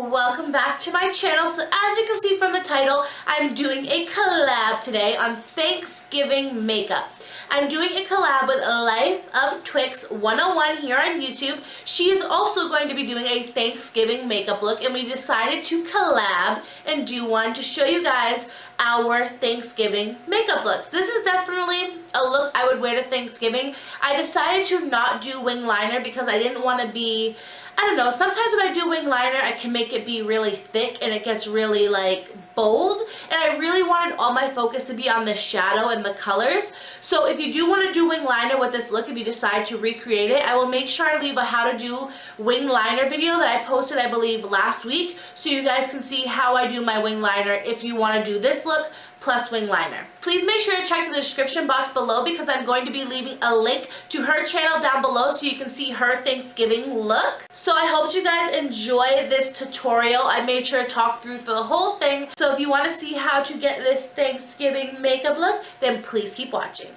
welcome back to my channel. So as you can see from the title, I'm doing a collab today on Thanksgiving makeup. I'm doing a collab with LifeofTwix101 here on YouTube. She is also going to be doing a Thanksgiving makeup look, and we decided to collab and do one to show you guys our Thanksgiving makeup looks. This is definitely a look I would wear to Thanksgiving. I decided to not do wing liner because I didn't want to be, I don't know, sometimes when I do wing liner I can make it be really thick and it gets really like bold, and I really wanted all my focus to be on the shadow and the colors. So if you do want to do wing liner with this look, if you decide to recreate it, I will make sure I leave a how to do wing liner video that I posted I believe last week, so you guys can see how I do my wing liner if you want to do this look plus wing liner. Please make sure to check the description box below because I'm going to be leaving a link to her channel down below so you can see her Thanksgiving look. So I hope you guys enjoy this tutorial. I made sure to talk through the whole thing. So if you want to see how to get this Thanksgiving makeup look, then please keep watching.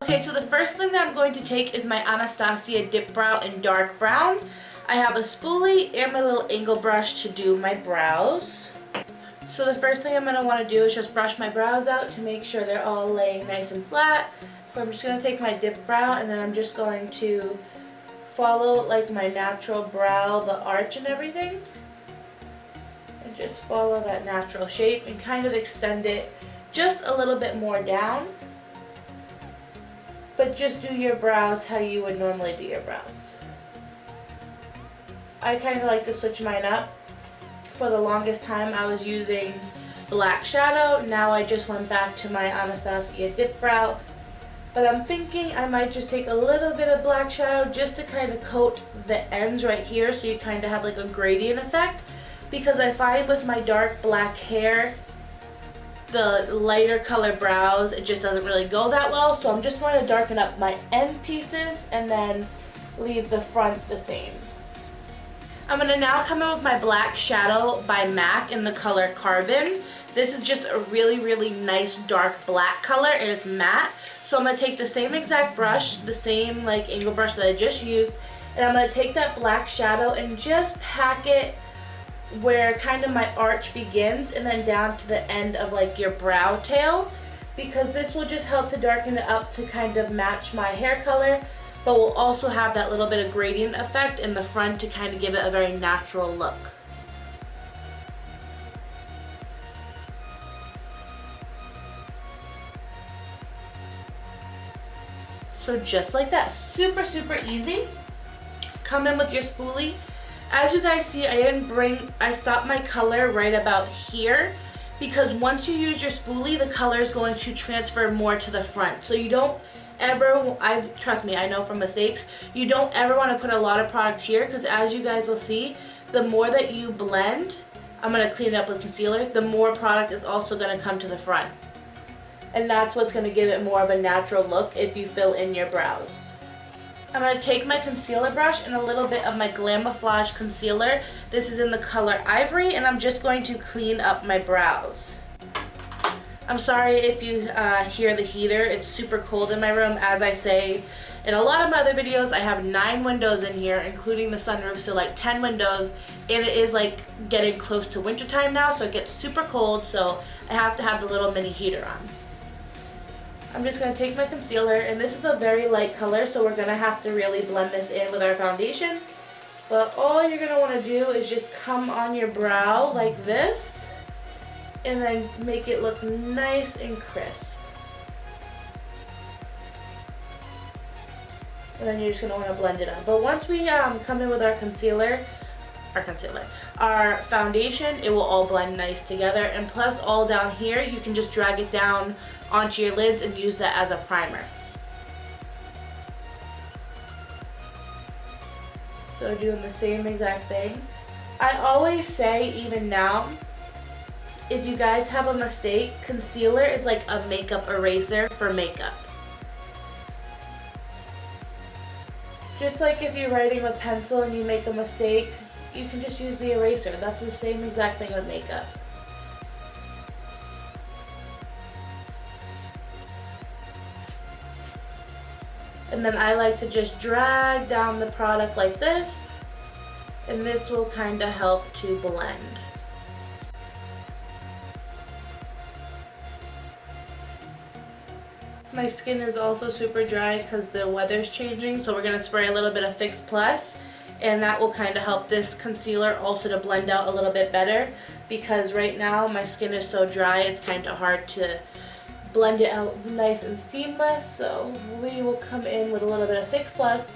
Okay, so the first thing that I'm going to take is my Anastasia Dip Brow in dark brown. I have a spoolie and my little angle brush to do my brows. So the first thing I'm going to want to do is just brush my brows out to make sure they're all laying nice and flat. So I'm just going to take my dip brow and then I'm just going to follow like my natural brow, the arch and everything. And just follow that natural shape and kind of extend it just a little bit more down. But just do your brows how you would normally do your brows. I kind of like to switch mine up. For the longest time I was using black shadow. Now I just went back to my Anastasia Dip Brow. But I'm thinking I might just take a little bit of black shadow just to kind of coat the ends right here so you kind of have like a gradient effect. Because I find with my dark black hair, the lighter color brows, it just doesn't really go that well. So I'm just going to darken up my end pieces and then leave the front the same. I'm going to now come in with my black shadow by MAC in the color Carbon. This is just a really, really nice dark black color and it's matte. So I'm going to take the same exact brush, the same like angle brush that I just used, and I'm going to take that black shadow and just pack it where kind of my arch begins and then down to the end of like your brow tail, because this will just help to darken it up to kind of match my hair color, but we'll also have that little bit of gradient effect in the front to kind of give it a very natural look. So just like that, super, super easy. Come in with your spoolie. As you guys see, I stopped my color right about here because once you use your spoolie, the color is going to transfer more to the front. So you don't ever, trust me, I know from mistakes, you don't ever want to put a lot of product here because as you guys will see, the more that you blend, I'm going to clean it up with concealer, the more product is also going to come to the front. And that's what's going to give it more of a natural look if you fill in your brows. I'm going to take my concealer brush and a little bit of my Glamouflage concealer. This is in the color Ivory, and I'm just going to clean up my brows. I'm sorry if you hear the heater. It's super cold in my room. As I say in a lot of my other videos, I have 9 windows in here, including the sunroof, so like 10 windows, and it is like getting close to winter time now, so it gets super cold, so I have to have the little mini heater on. I'm just going to take my concealer, and this is a very light color, so we're going to have to really blend this in with our foundation. But all you're going to want to do is just come on your brow like this, and then make it look nice and crisp. And then you're just going to want to blend it up. But once we come in with our foundation, it will all blend nice together. And plus all down here, you can just drag it down onto your lids and use that as a primer. So doing the same exact thing. I always say, even now, if you guys have a mistake, concealer is like a makeup eraser for makeup. Just like if you're writing with pencil and you make a mistake, you can just use the eraser. That's the same exact thing with makeup. And then I like to just drag down the product like this and this will kind of help to blend. My skin is also super dry because the weather's changing, so we're going to spray a little bit of Fix Plus, and that will kind of help this concealer also to blend out a little bit better, because right now my skin is so dry it's kind of hard to blend it out nice and seamless. So we will come in with a little bit of Fix Plus,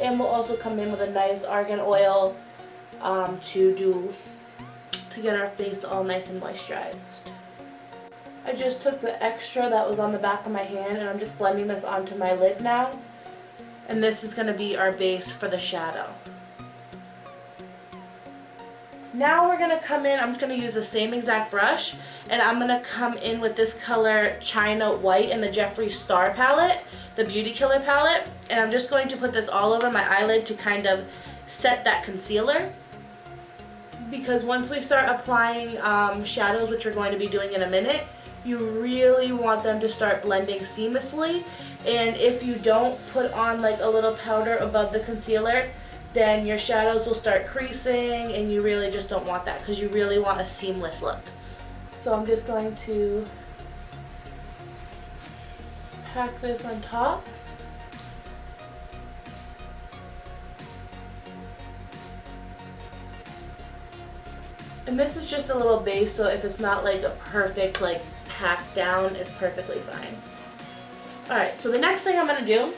and we'll also come in with a nice argan oil to get our face all nice and moisturized. I just took the extra that was on the back of my hand and I'm just blending this onto my lid now. And this is going to be our base for the shadow. Now we're going to come in, I'm just going to use the same exact brush, and I'm going to come in with this color China White in the Jeffree Star palette, the Beauty Killer palette. And I'm just going to put this all over my eyelid to kind of set that concealer. Because once we start applying shadows, which we're going to be doing in a minute, you really want them to start blending seamlessly. And if you don't put on like a little powder above the concealer, then your shadows will start creasing, and you really just don't want that because you really want a seamless look. So I'm just going to pack this on top. And this is just a little base, so if it's not like a perfect like packed down, it's perfectly fine. Alright, so the next thing I'm going to do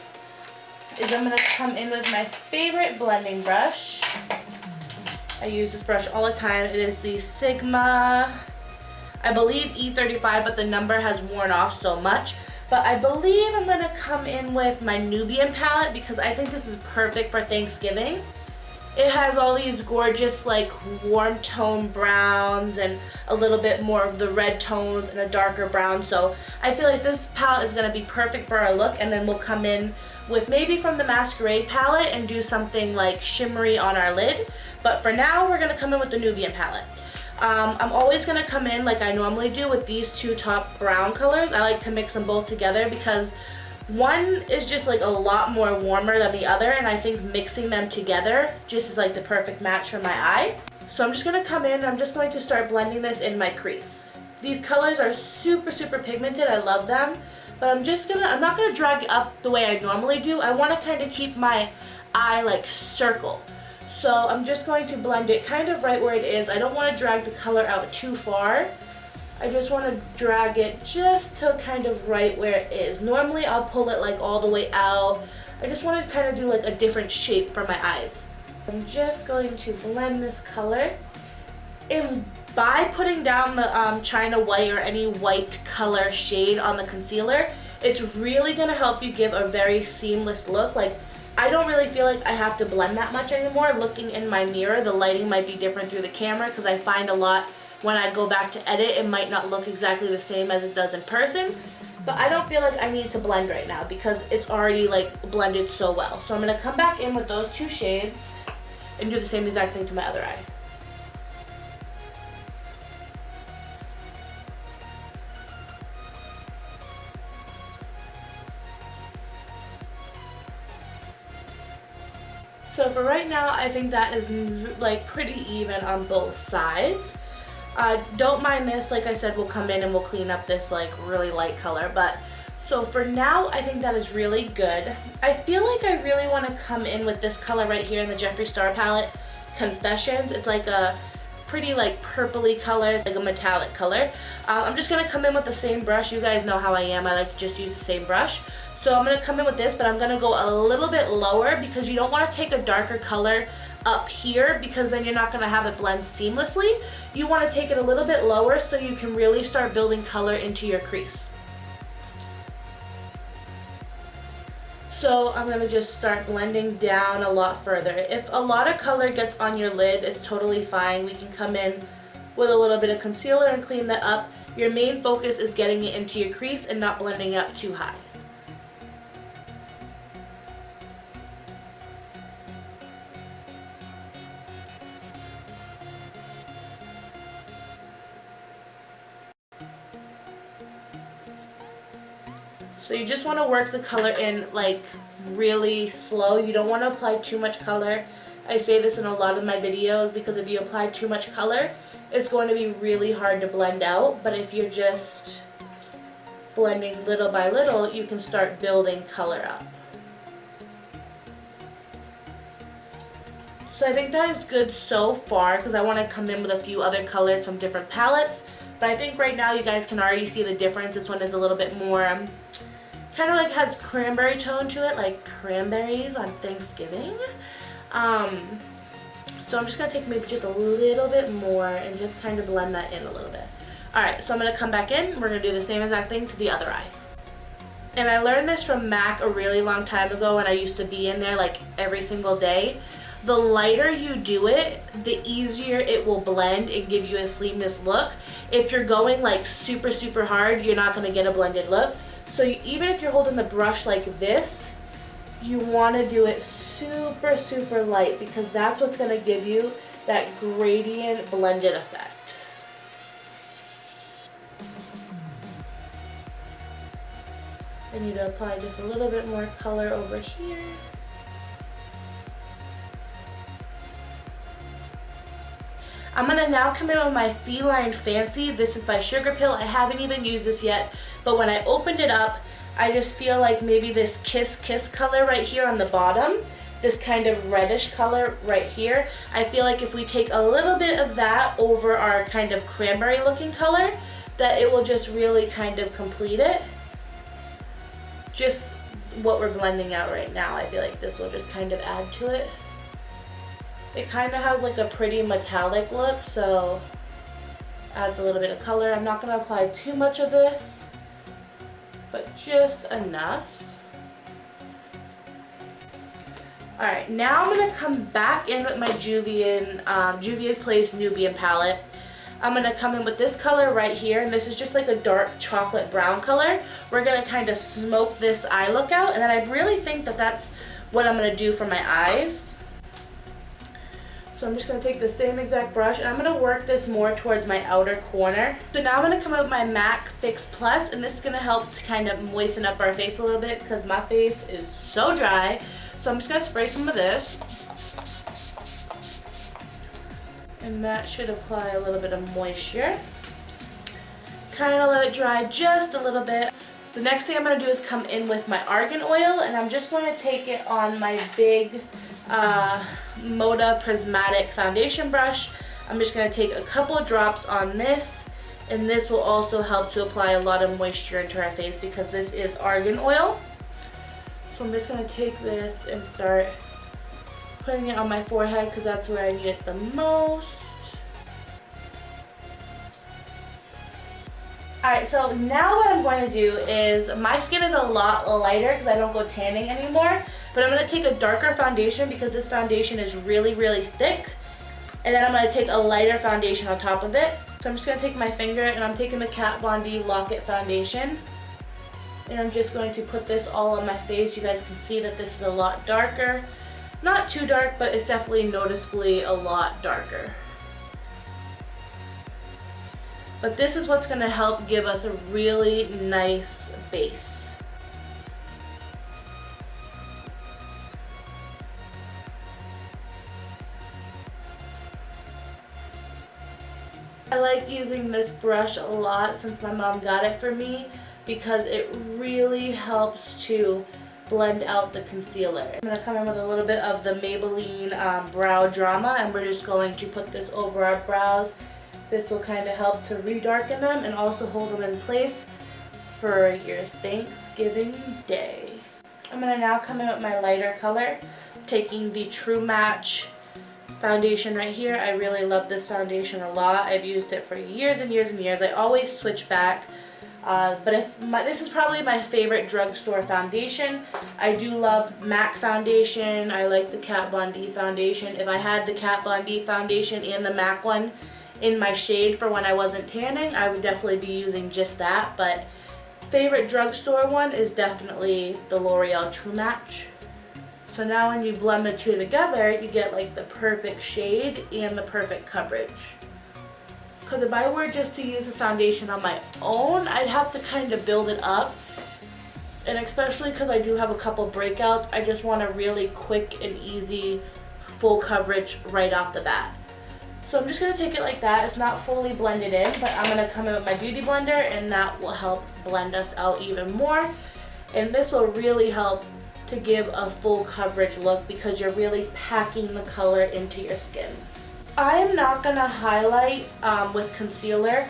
is I'm going to come in with my favorite blending brush. I use this brush all the time. It is the Sigma, I believe E35, but the number has worn off so much. But I believe I'm going to come in with my Nubian palette because I think this is perfect for Thanksgiving. It has all these gorgeous like warm tone browns and a little bit more of the red tones and a darker brown. So I feel like this palette is going to be perfect for our look, and then we'll come in with maybe from the Masquerade palette and do something like shimmery on our lid. But for now, we're going to come in with the Nubian palette. I'm always going to come in like I normally do with these two top brown colors. I like to mix them both together because one is just like a lot more warmer than the other, and I think mixing them together just is like the perfect match for my eye. So I'm just going to come in, I'm just going to start blending this in my crease. These colors are super pigmented, I love them, but I'm not going to drag it up the way I normally do. I want to kind of keep my eye like circle. So I'm just going to blend it kind of right where it is. I don't want to drag the color out too far. I just want to drag it just to kind of right where it is. Normally I'll pull it like all the way out. I just want to kind of do like a different shape for my eyes. I'm just going to blend this color. And by putting down the China White or any white color shade on the concealer, it's really going to help you give a very seamless look. Like, I don't really feel like I have to blend that much anymore. Looking in my mirror, the lighting might be different through the camera because I find a lot when I go back to edit, it might not look exactly the same as it does in person. But I don't feel like I need to blend right now because it's already like blended so well. So I'm going to come back in with those two shades and do the same exact thing to my other eye. So for right now, I think that is like pretty even on both sides. Don't mind this, like I said, we'll come in and we'll clean up this like really light color, but so for now I think that is really good. I feel like I really want to come in with this color right here in the Jeffree Star palette, Confessions. It's like a pretty like purpley color, it's like a metallic color. I'm just going to come in with the same brush. You guys know how I am, I like to just use the same brush. So I'm going to come in with this, but I'm going to go a little bit lower because you don't want to take a darker color up here because then you're not going to have it blend seamlessly. You want to take it a little bit lower so you can really start building color into your crease. So I'm going to just start blending down a lot further. If a lot of color gets on your lid, it's totally fine. We can come in with a little bit of concealer and clean that up. Your main focus is getting it into your crease and not blending up too high. So you just want to work the color in like really slow. You don't want to apply too much color I say this in a lot of my videos because if you apply too much color, it's going to be really hard to blend out. But if you're just blending little by little, you can start building color up. So I think that is good so far because I want to come in with a few other colors from different palettes. But I think right now you guys can already see the difference. This one is a little bit more, kind of like has cranberry tone to it, like cranberries on Thanksgiving. So I'm just going to take maybe just a little bit more and just kind of blend that in a little bit. Alright, so I'm going to come back in. We're going to do the same exact thing to the other eye. And I learned this from MAC a really long time ago when I used to be in there like every single day. The lighter you do it, the easier it will blend and give you a seamless look. If you're going like super, super hard, you're not going to get a blended look. So even if you're holding the brush like this, you want to do it super, super light because that's what's going to give you that gradient blended effect. I need to apply just a little bit more color over here. I'm going to now come in with my Feline Fancy. This is by Sugarpill. I haven't even used this yet, but when I opened it up, I just feel like maybe this Kiss Kiss color right here on the bottom, this kind of reddish color right here, I feel like if we take a little bit of that over our kind of cranberry looking color, that it will just really kind of complete it. Just what we're blending out right now, I feel like this will just kind of add to it. It kind of has like a pretty metallic look, so adds a little bit of color. I'm not going to apply too much of this, but just enough. Alright, now I'm going to come back in with my Juvia's Place Nubian palette. I'm going to come in with this color right here, and this is just like a dark chocolate brown color. We're going to kind of smoke this eye look out, and then I really think that that's what I'm going to do for my eyes. So I'm just going to take the same exact brush and I'm going to work this more towards my outer corner. So now I'm going to come out with my MAC Fix Plus, and this is going to help to kind of moisten up our face a little bit because my face is so dry. So I'm just going to spray some of this. And that should apply a little bit of moisture. Kind of let it dry just a little bit. The next thing I'm going to do is come in with my argan oil, and I'm just going to take it on my big Moda Prismatic foundation brush. I'm just going to take a couple drops on this, and this will also help to apply a lot of moisture into our face because this is argan oil. So I'm just going to take this and start putting it on my forehead because that's where I need it the most. Alright, so now what I'm going to do is, my skin is a lot lighter because I don't go tanning anymore, but I'm going to take a darker foundation because this foundation is really, really thick, and then I'm going to take a lighter foundation on top of it. So I'm just going to take my finger and I'm taking the Kat Von D Lock It foundation, and I'm just going to put this all on my face. You guys can see that this is a lot darker. Not too dark, but it's definitely noticeably a lot darker. But this is what's going to help give us a really nice base. I like using this brush a lot since my mom got it for me because it really helps to blend out the concealer. I'm going to come in with a little bit of the Maybelline Brow Drama, and we're just going to put this over our brows. This will kind of help to redarken them and also hold them in place for your Thanksgiving Day. I'm going to now come in with my lighter color, taking the True Match foundation right here. I really love this foundation a lot. I've used it for years and years and years. I always switch back. But this is probably my favorite drugstore foundation. I do love MAC foundation. I like the Kat Von D foundation. If I had the Kat Von D foundation and the MAC one in my shade for when I wasn't tanning, I would definitely be using just that. But favorite drugstore one is definitely the L'Oreal True Match. So now when you blend the two together, you get like the perfect shade and the perfect coverage. Because if I were just to use this foundation on my own, I'd have to kind of build it up. And especially because I do have a couple breakouts, I just want a really quick and easy full coverage right off the bat. So I'm just going to take it like that. It's not fully blended in, but I'm going to come in with my Beauty Blender, and that will help blend us out even more. And this will really help to give a full coverage look because you're really packing the color into your skin. I am not going to highlight with concealer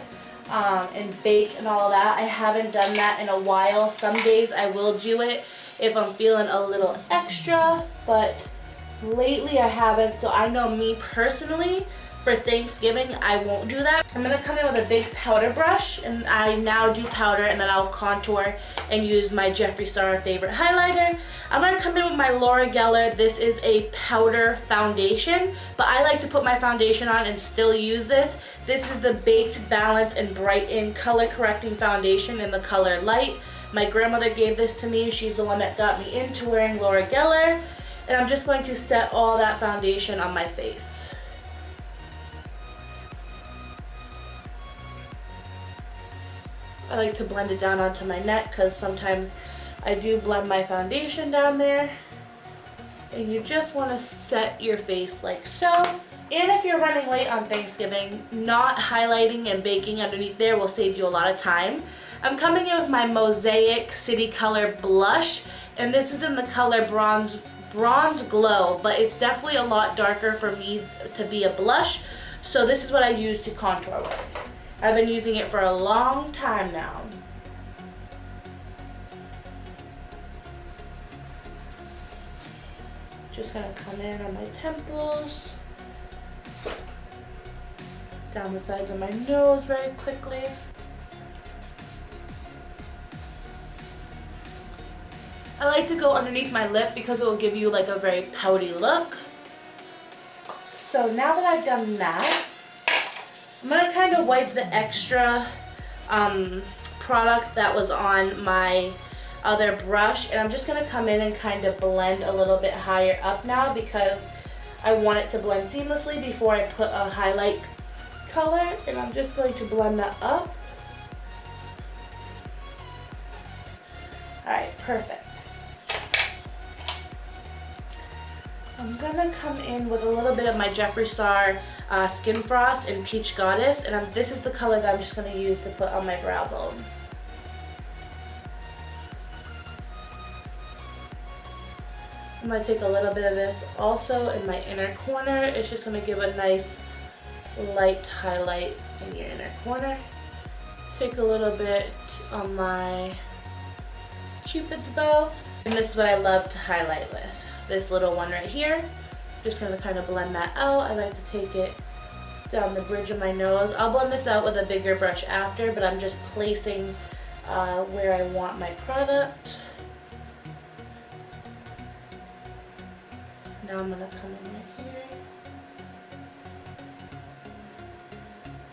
and bake and all that. I haven't done that in a while. Some days I will do it if I'm feeling a little extra, but lately I haven't. So I know me personally, for Thanksgiving, I won't do that. I'm gonna come in with a big powder brush, and I now do powder, and then I'll contour and use my Jeffree Star favorite highlighter. I'm gonna come in with my Laura Geller. This is a powder foundation, but I like to put my foundation on and still use this. This is the Baked Balance and Brighten Color Correcting Foundation in the color Light. My grandmother gave this to me. She's the one that got me into wearing Laura Geller. And I'm just going to set all that foundation on my face. I like to blend it down onto my neck because sometimes I do blend my foundation down there. And you just want to set your face like so. And if you're running late on Thanksgiving, not highlighting and baking underneath there will save you a lot of time. I'm coming in with my Mosaic City Color Blush, and this is in the color Bronze Glow, but it's definitely a lot darker for me to be a blush. So this is what I use to contour with. I've been using it for a long time now. Just gonna come in on my temples, down the sides of my nose very quickly. I like to go underneath my lip because it will give you like a very pouty look. So now that I've done that, I'm going to kind of wipe the extra product that was on my other brush, and I'm just going to come in and kind of blend a little bit higher up now because I want it to blend seamlessly before I put a highlight color, and I'm just going to blend that up. Alright, perfect. I'm gonna come in with a little bit of my Jeffree Star Skin Frost in Peach Goddess, and this is the color that I'm just gonna use to put on my brow bone. I'm gonna take a little bit of this also in my inner corner. It's just gonna give a nice light highlight in your inner corner. Take a little bit on my Cupid's bow, and this is what I love to highlight with. This little one right here. Just gonna kind of blend that out. I like to take it down the bridge of my nose. I'll blend this out with a bigger brush after, but I'm just placing where I want my product. Now I'm gonna come in right here.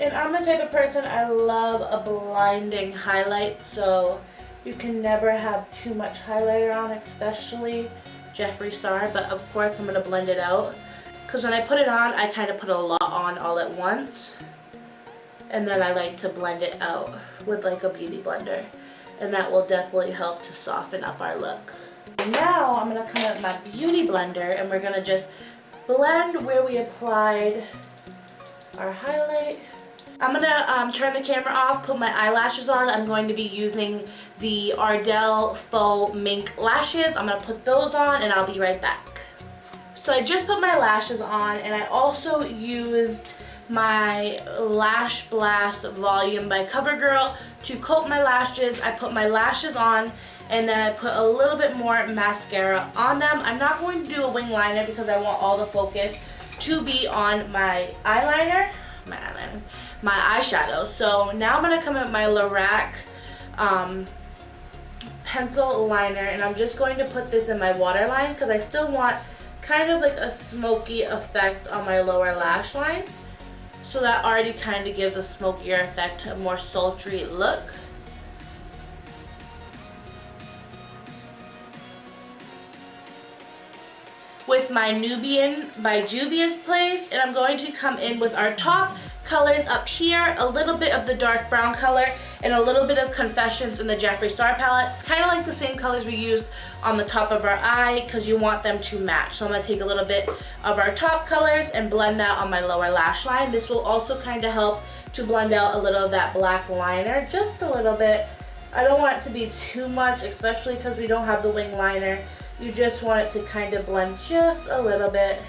And I'm the type of person, I love a blinding highlight, so you can never have too much highlighter on, especially Jeffree Star, but of course I'm going to blend it out because when I put it on, I kind of put a lot on all at once, and then I like to blend it out with like a beauty blender, and that will definitely help to soften up our look. Now I'm going to come in with my beauty blender, and we're going to just blend where we applied our highlight. I'm going to turn the camera off, put my eyelashes on. I'm going to be using the Ardell Faux Mink lashes. I'm going to put those on and I'll be right back. So I just put my lashes on, and I also used my Lash Blast Volume by CoverGirl to coat my lashes. I put my lashes on, and then I put a little bit more mascara on them. I'm not going to do a wing liner because I want all the focus to be on my eyeliner. My eyeshadow. So now I'm going to come in with my Lorac pencil liner, and I'm just going to put this in my waterline because I still want kind of like a smoky effect on my lower lash line. So that already kind of gives a smokier effect, a more sultry look. With my Nubian by Juvia's Place, and I'm going to come in with our top colors up here, a little bit of the dark brown color, and a little bit of Confessions in the Jeffree Star palette. It's kind of like the same colors we used on the top of our eye because you want them to match. So I'm going to take a little bit of our top colors and blend that on my lower lash line. This will also kind of help to blend out a little of that black liner, just a little bit. I don't want it to be too much, especially because we don't have the wing liner. You just want it to kind of blend just a little bit.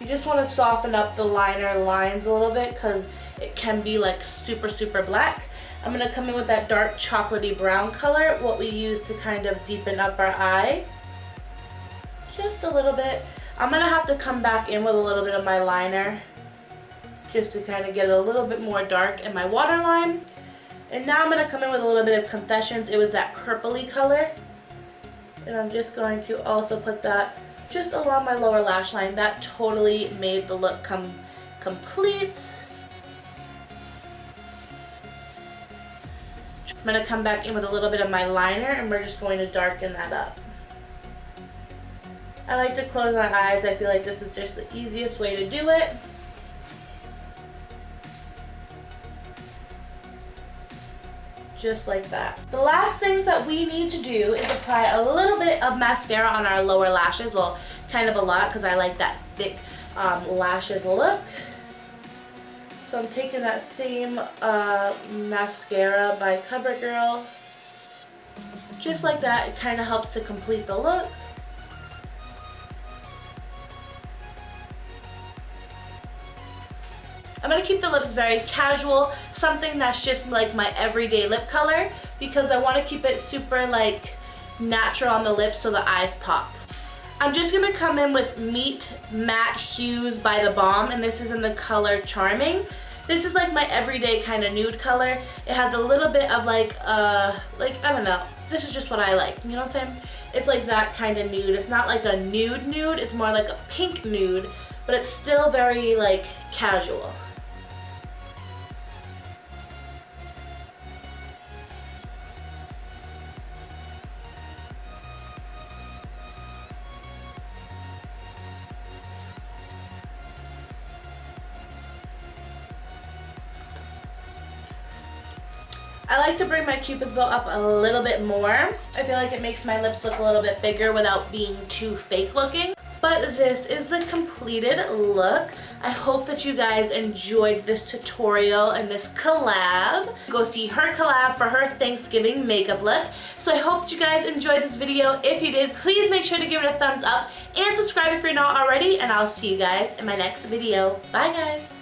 You just want to soften up the liner lines a little bit because it can be like super black. I'm going to come in with that dark chocolatey brown color, what we use to kind of deepen up our eye. Just a little bit. I'm going to have to come back in with a little bit of my liner just to kind of get a little bit more dark in my waterline. And now I'm going to come in with a little bit of Confessions. It was that purpley color. And I'm just going to also put that just along my lower lash line. That totally made the look come complete. I'm going to come back in with a little bit of my liner and we're just going to darken that up. I like to close my eyes. I feel like this is just the easiest way to do it. Just like that. The last thing that we need to do is apply a little bit of mascara on our lower lashes. Well, kind of a lot because I like that thick lashes look. So I'm taking that same mascara by CoverGirl. Just like that, it kind of helps to complete the look. I'm going to keep the lips very casual, something that's just like my everyday lip color because I want to keep it super like natural on the lips so the eyes pop. I'm just going to come in with Meet Matte Hues by The Balm, and this is in the color Charming. This is like my everyday kind of nude color. It has a little bit of like I don't know, this is just what I like, you know what I'm saying? It's like that kind of nude. It's not like a nude, it's more like a pink nude, but it's still very like casual. I like to bring my Cupid's bow up a little bit more. I feel like it makes my lips look a little bit bigger without being too fake looking. But this is the completed look. I hope that you guys enjoyed this tutorial and this collab. Go see her collab for her Thanksgiving makeup look. So I hope that you guys enjoyed this video. If you did, please make sure to give it a thumbs up and subscribe if you're not already. And I'll see you guys in my next video. Bye guys.